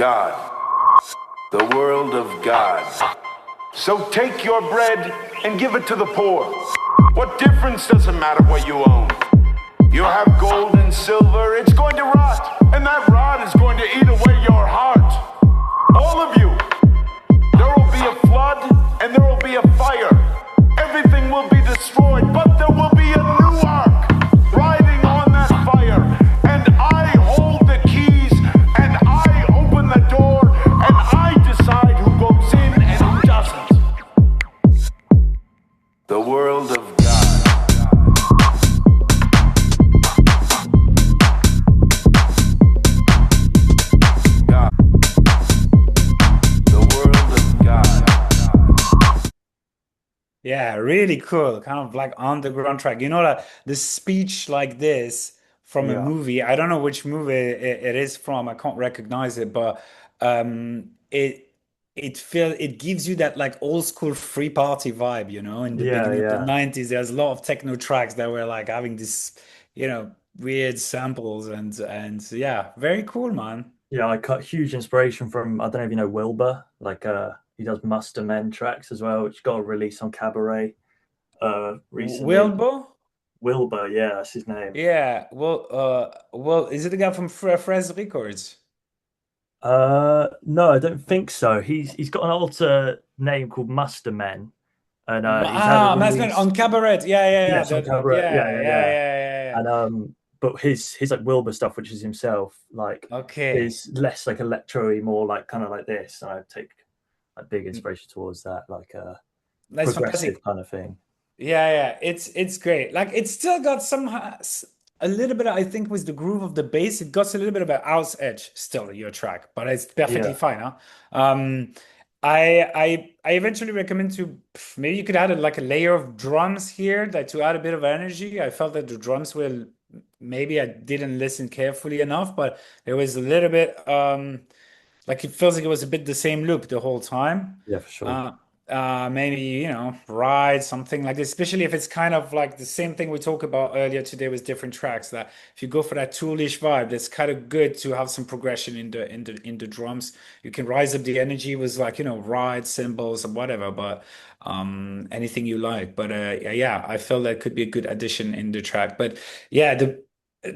God, the world of God. So take your bread and give it to the poor. What difference does it matter what you own? You have gold and silver, it's going to rot, and that rot is going to eat away your heart. All of you. There will be a flood and there will be a fire. Everything will be destroyed, but there will be a new ark riding on that fire. And I hold the keys and I open the door and I decide who goes in and who doesn't. The world of Yeah, really cool. Kind of like underground track. You know that the speech like this from a Yeah. movie. I don't know which movie it is from. I can't recognize it, but it gives you that like old school free party vibe, you know, in the Yeah, beginning of the yeah. 90s. There's a lot of techno tracks that were like having this, weird samples and yeah, very cool, man. Yeah, I cut huge inspiration from, I don't know if you know Wilbur, like he does Muster Men tracks as well, which got a release on Cabaret recently. Wilbur? Wilbur, yeah, that's his name. Yeah, well, is it the guy from Frez Records? No, I don't think so. He's got an alter name called Muster Men, and he's had a Masculine release. on Cabaret. Yeah, yeah, yeah. Yes, on Cabaret. Yeah, Yeah, yeah, yeah, yeah. yeah, yeah, And but his like Wilbur stuff, which is himself, like yeah. Okay. is less like electro-y, more like kind of like this. And I take like big inspiration towards that, like That's progressive fantastic. kind of thing. Yeah, yeah. It's great. Like it's still got some a little bit, I think, with the groove of the bass. It got a little bit of an house edge still your track, but it's perfectly Yeah, fine, huh? Um, I eventually recommend to maybe you could add like a layer of drums here that to add a bit of energy. I felt that the drums were maybe I didn't listen carefully enough, but there was a little bit like it feels like it was a bit the same loop the whole time. yeah, for sure. Uh, maybe, ride something like this, especially if it's kind of like the same thing we talked about earlier today with different tracks. That if you go for that toolish vibe, that's kind of good to have some progression in the drums. You can rise up the energy with like, ride cymbals and whatever, but anything you like. But yeah, I feel that could be a good addition in the track. But yeah, the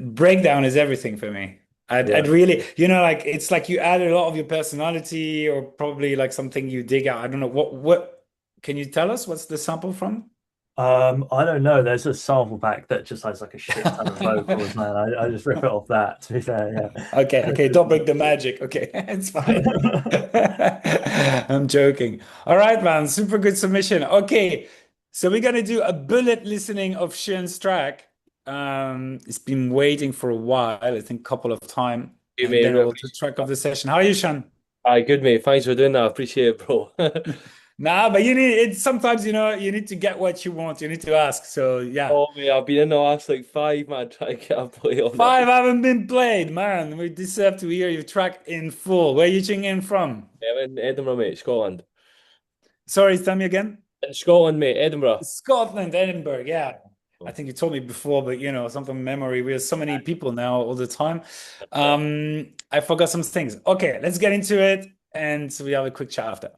breakdown is everything for me. I'd Yeah. really, like it's like you add a lot of your personality or probably like something you dig out. I don't know what can you tell us what's the sample from? I don't know. There's a sample pack that just has like a shit ton of vocals, man. I just rip it off that, to be fair, yeah. Okay, don't break the magic. Okay, it's fine. I'm joking. All right, man, super good submission. Okay, so we're gonna do a bullet listening of Shion's track. It's been waiting for a while, I think a couple of time, You and mate, then bro. we'll just track of the session. How are you, Sean? Aye, good mate. Thanks for doing that. I appreciate it, bro. Nah, but you need it sometimes, you need to get what you want. You need to ask. So yeah. Oh mate, I've been in the last like 5 man trying to get a play on Five that. haven't been played, man. We deserve to hear your track in full. Where are you tuning in from? Yeah, I'm in Edinburgh, mate, Scotland. Sorry, tell me again. In Scotland, mate, Edinburgh. Scotland, Edinburgh, yeah. I think you told me before, but something memory. We have so many people now all the time. I forgot some things. Okay, let's get into it, and so we have a quick chat after.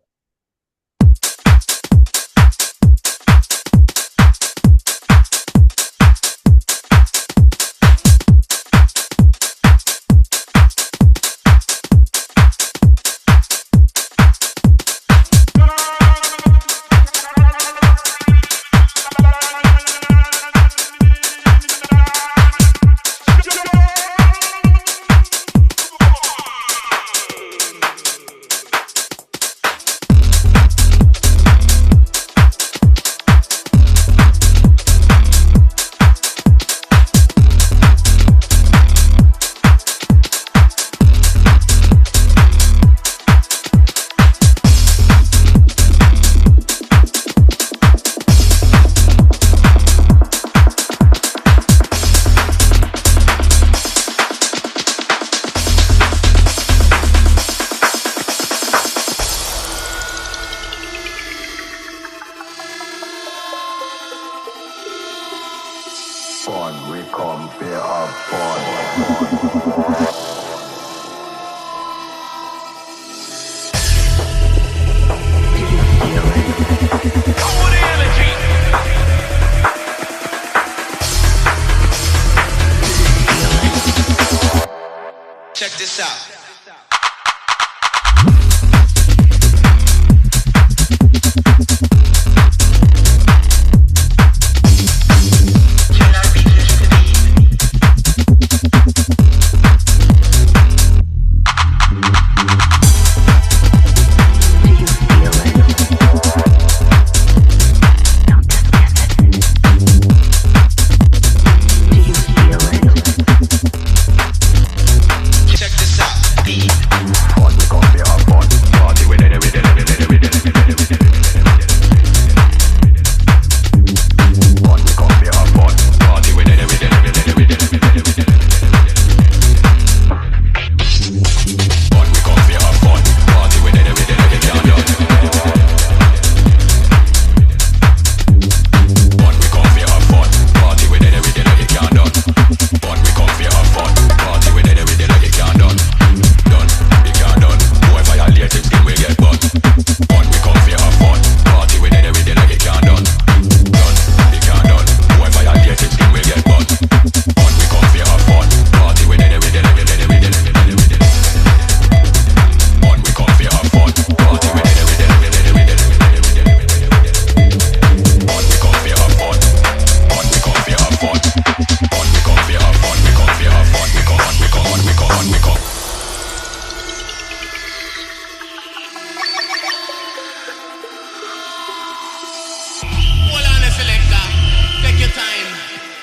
fun. We come here have fun.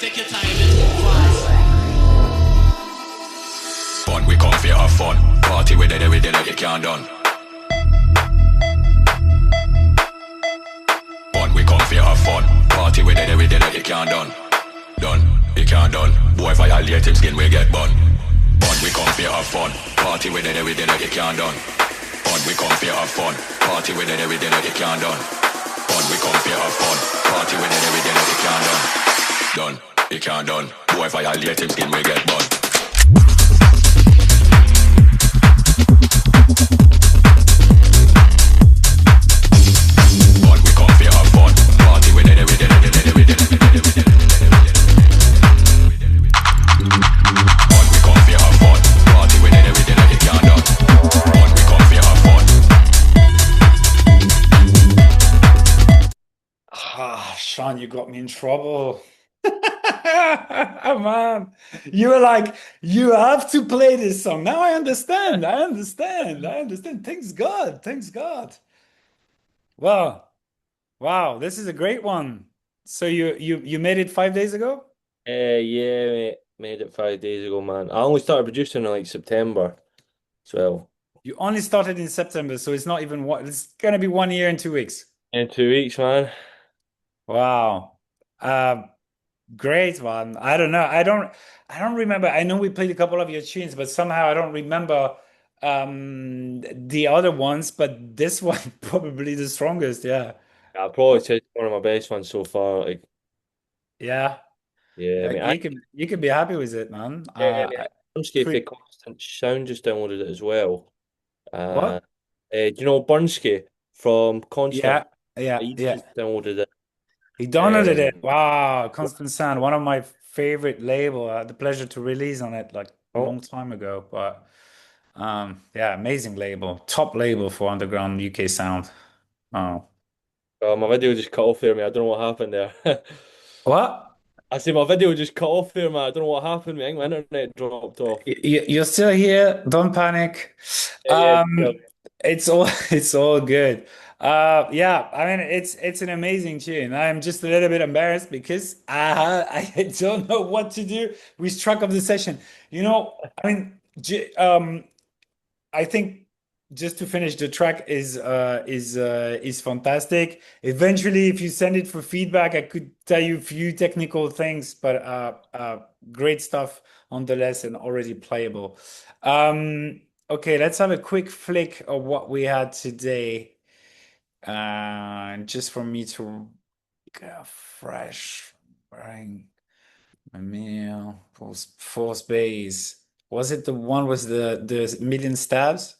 Fun, we come for have fun. Party with it every day like it can't done. Fun, we come for have fun. Party with it every day like it can't done. Done, it can't done. Boy, violate him skin, we get bun. Fun, we come for have fun. Party with it every day like it can't done. Fun, we come for have fun. Party with it every day like it can't done. Fun, we come for have fun. Party with it every day like it can't done. Done, it can't done. Boy, violate him skin, we get bun. Sean, you got me in trouble. Man, you were like, you have to play this song. Now I understand. I understand. I understand. Thanks God. Thanks God. Well, wow, this is a great one. So you made it 5 days ago? Yeah, mate. Made it 5 days ago, man. I only started producing in like September. So You only started in September, so it's not even one. It's gonna be 1 year and 2 weeks. in 2 weeks, man. Wow. Great one. I don't know. I don't remember. I know we played a couple of your tunes, but somehow I don't remember the other ones, but this one probably the strongest, yeah. I'll probably say it's one of my best ones so far. Like, Yeah. yeah, I Like mean, I you could be happy with it, man. yeah, I mean, Burnsky for Pre Constant Sound just downloaded it as well. what? Do you know Burnsky from Constant? Yeah, yeah, He yeah. just downloaded it. He downloaded it. Um, Wow, Constant Sound, one of my favorite label. I had the pleasure to release on it like a oh, long time ago, but yeah, amazing label. Top label for underground UK sound. Oh. my video just cut off there, mate. I don't know what happened there. What? I say my video just cut off there, man. I don't know what happened, mate. I think my internet dropped off. You're still here. Don't panic. Yeah. It's all it's all good. Yeah, I mean it's an amazing tune. I'm just a little bit embarrassed because I don't know what to do with track of the session. I mean, I think just to finish, the track is fantastic. Eventually, if you send it for feedback, I could tell you a few technical things, but great stuff nonetheless and already playable. Okay, let's have a quick flick of what we had today. Just for me to get a fresh bring my meal, force base. Was it the one with the million stabs?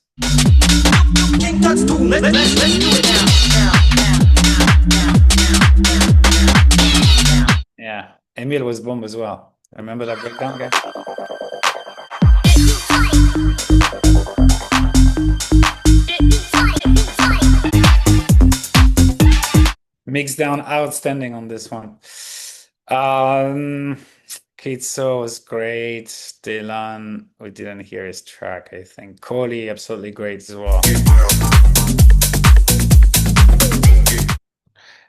Yeah, Emil was bomb as well. Remember that breakdown, guys? Mix down outstanding on this one. Kitso was great. Dylan, we didn't hear his track, I think. Coley, absolutely great as well.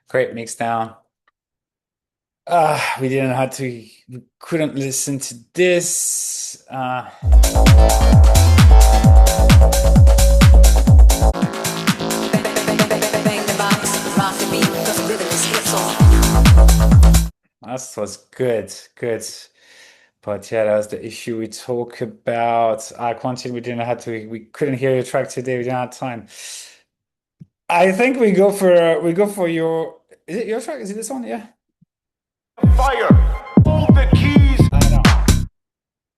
Great mix down. We didn't have to, we couldn't listen to this. That was good, good. But yeah, that was the issue we talk about. Quantity, we couldn't hear your track today. We didn't have time. I think we go for your. Is it your track? Is it this one? Yeah. Fire! Hold the keys! I know.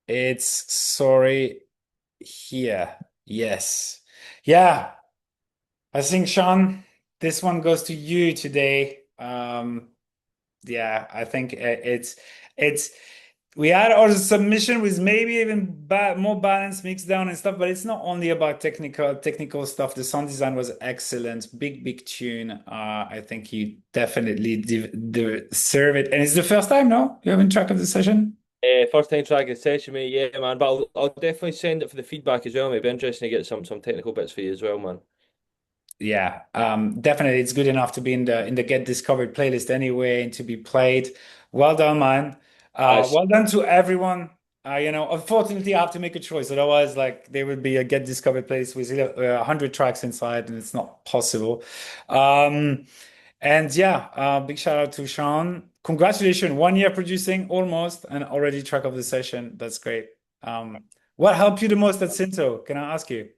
It's sorry here. Yes. Yeah. I think Sean, this one goes to you today. Yeah, I think it's we had our submission with maybe even more balanced mix down and stuff, but it's not only about technical stuff. The sound design was excellent, big tune. I think you definitely deserve it, and it's the first time, no? You having track of the session? First time tracking the session, mate. Yeah, man. But I'll definitely send it for the feedback as well, mate. It'd be interesting to get some technical bits for you as well, man. Yeah, definitely. It's good enough to be in the Get Discovered playlist anyway and to be played. Well done, man. That's Well done to everyone. Unfortunately, I have to make a choice. Otherwise, like there would be a get discovered place with 100 tracks inside, and it's not possible. Um, and yeah, big shout out to Sean. Congratulations, 1 year producing almost, and already track of the session. That's great. What helped you the most at SYNTHO? Can I ask you?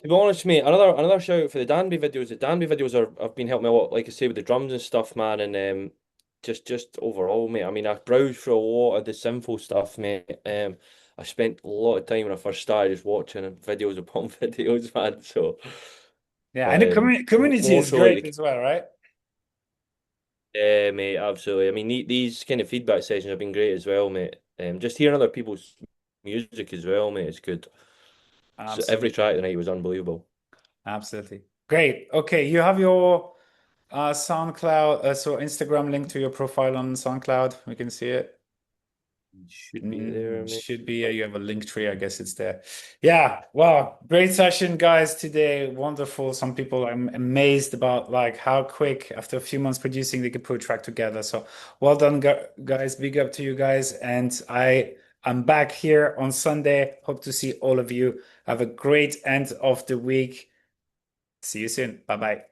To be honest, mate, another shout out for the Danby videos. The Danby videos have been helping me a lot, like I say, with the drums and stuff, man, and just overall, mate. I mean, I browsed through a lot of the SYNTHO stuff, mate. I spent a lot of time when I first started just watching videos upon videos, man. So, Yeah, and the um, community more is so like great as well, right? yeah, mate, absolutely. I mean, these kind of feedback sessions have been great as well, mate. Just hearing other people's music as well, mate, it's good. So every Absolutely. track tonight was unbelievable. Absolutely. Great. Okay, you have your SoundCloud, so Instagram link to your profile on SoundCloud. We can see it. Should be there, mate. Should be. You have a link tree. I guess it's there. Yeah. Wow. Great session, guys, today. Wonderful. Some people I'm amazed about like how quick after a few months producing they could put a track together. So well done, guys. Big up to you guys. And I'm back here on Sunday. Hope to see all of you. Have a great end of the week. See you soon. Bye bye.